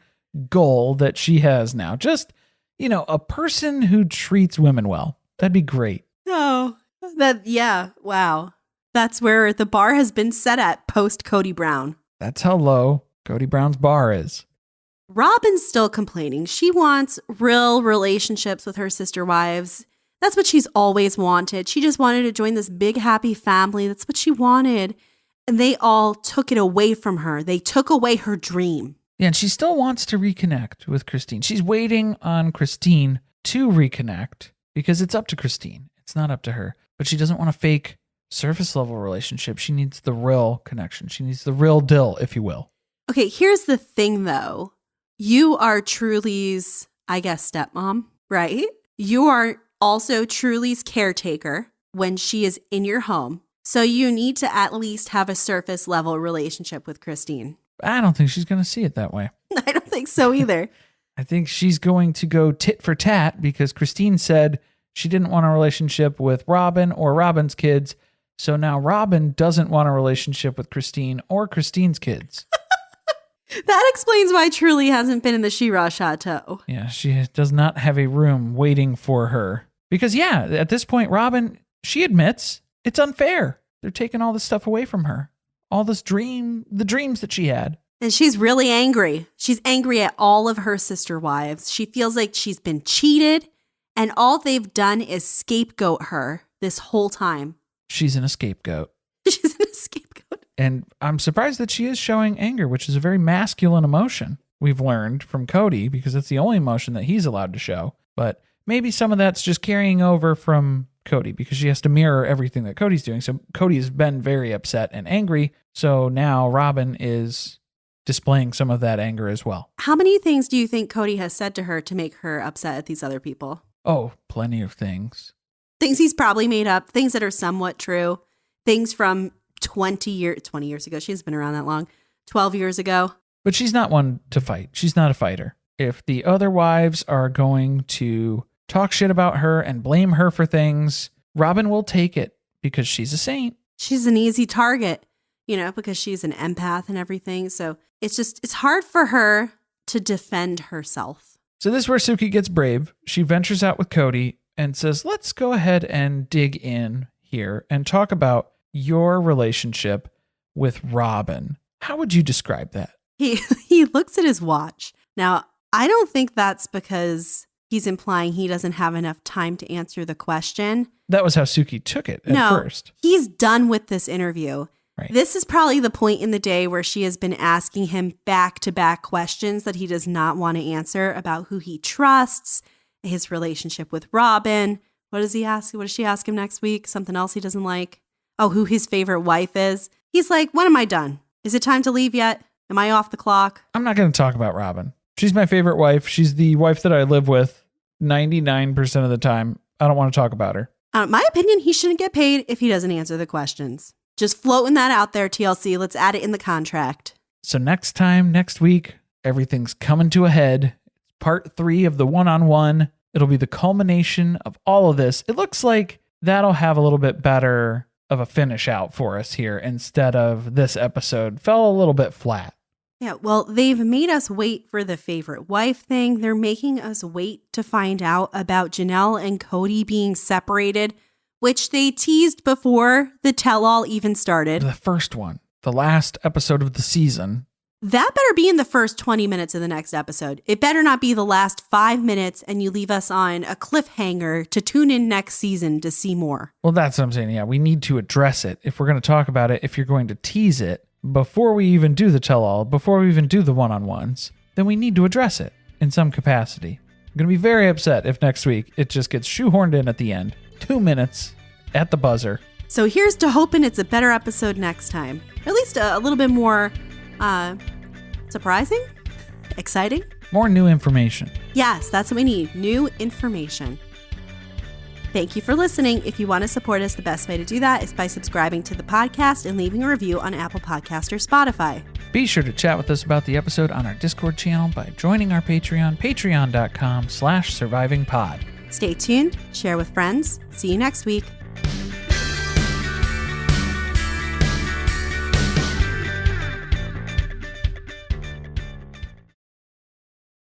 goal that she has now. Just, a person who treats women well. That'd be great.
Oh, wow. That's where the bar has been set at post Kody Brown.
That's how low Kody Brown's bar is.
Robyn's still complaining. She wants real relationships with her sister wives. That's what she's always wanted. She just wanted to join this big happy family. That's what she wanted. And they all took it away from her. They took away her dream.
Yeah, and she still wants to reconnect with Christine. She's waiting on Christine to reconnect because it's up to Christine. It's not up to her. But she doesn't want a fake surface level relationship. She needs the real connection. She needs the real deal, if you will.
Okay, here's the thing though. You are Truly's, I guess, stepmom, right? You are also Truly's caretaker when she is in your home. So you need to at least have a surface level relationship with Christine.
I don't think she's going to see it that way.
I don't think so either.
I think she's going to go tit for tat because Christine said she didn't want a relationship with Robyn or Robyn's kids. So now Robyn doesn't want a relationship with Christine or Christine's kids.
That explains why Truly hasn't been in the She-Ra Chateau.
Yeah, she does not have a room waiting for her. Because, yeah, at this point, Robyn, she admits it's unfair. They're taking all this stuff away from her. All this the dreams that she had.
And she's really angry. She's angry at all of her sister wives. She feels like she's been cheated, and all they've done is scapegoat her this whole time.
She's an scapegoat.
She's an scapegoat.
And I'm surprised that she is showing anger, which is a very masculine emotion. We've learned from Kody, because it's the only emotion that he's allowed to show. But maybe some of that's just carrying over from Kody, because she has to mirror everything that Cody's doing. So Kody has been very upset and angry. So now Robyn is displaying some of that anger as well.
How many things do you think Kody has said to her to make her upset at these other people?
Oh, plenty of things.
Things he's probably made up, things that are somewhat true, things from 20 years ago. She hasn't been around that long. 12 years ago.
But she's not one to fight. She's not a fighter. If the other wives are going to talk shit about her and blame her for things, Robyn will take it because she's a saint.
She's an easy target, because she's an empath and everything. So it's hard for her to defend herself.
So this is where Suki gets brave. She ventures out with Kody and says, let's go ahead and dig in here and talk about your relationship with Robyn. How would you describe that?
He looks at his watch. Now, I don't think that's because he's implying he doesn't have enough time to answer the question.
That was how Suki took it at first.
He's done with this interview.
Right.
This is probably the point in the day where she has been asking him back-to-back questions that he does not want to answer about who he trusts, his relationship with Robyn. What does he ask? What does she ask him next week? Something else he doesn't like? Oh, who his favorite wife is. He's like, when am I done? Is it time to leave yet? Am I off the clock?
I'm not going to talk about Robyn. She's my favorite wife. She's the wife that I live with 99% of the time. I don't want to talk about her.
My opinion, he shouldn't get paid if he doesn't answer the questions. Just floating that out there, TLC. Let's add it in the contract.
So next week, everything's coming to a head. Part 3 of the one-on-one. It'll be the culmination of all of this. It looks like that'll have a little bit better of a finish out for us here instead of this episode. Fell a little bit flat.
Yeah, well, they've made us wait for the favorite wife thing. They're making us wait to find out about Janelle and Kody being separated, which they teased before the tell-all even started.
The first one, the last episode of the season.
That better be in the first 20 minutes of the next episode. It better not be the last 5 minutes and you leave us on a cliffhanger to tune in next season to see more.
Well, that's what I'm saying. Yeah, we need to address it. If we're going to talk about it, if you're going to tease it before we even do the tell-all, before we even do the one-on-ones, then we need to address it in some capacity. I'm going to be very upset if next week it just gets shoehorned in at the end. 2 minutes at the buzzer.
So here's to hoping it's a better episode next time. At least a little bit more surprising? Exciting?
More new information.
Yes, that's what we need. New information. Thank you for listening. If you want to support us, the best way to do that is by subscribing to the podcast and leaving a review on Apple Podcast or Spotify.
Be sure to chat with us about the episode on our Discord channel by joining our Patreon, patreon.com/survivingpod.
Stay tuned, share with friends. See you next week.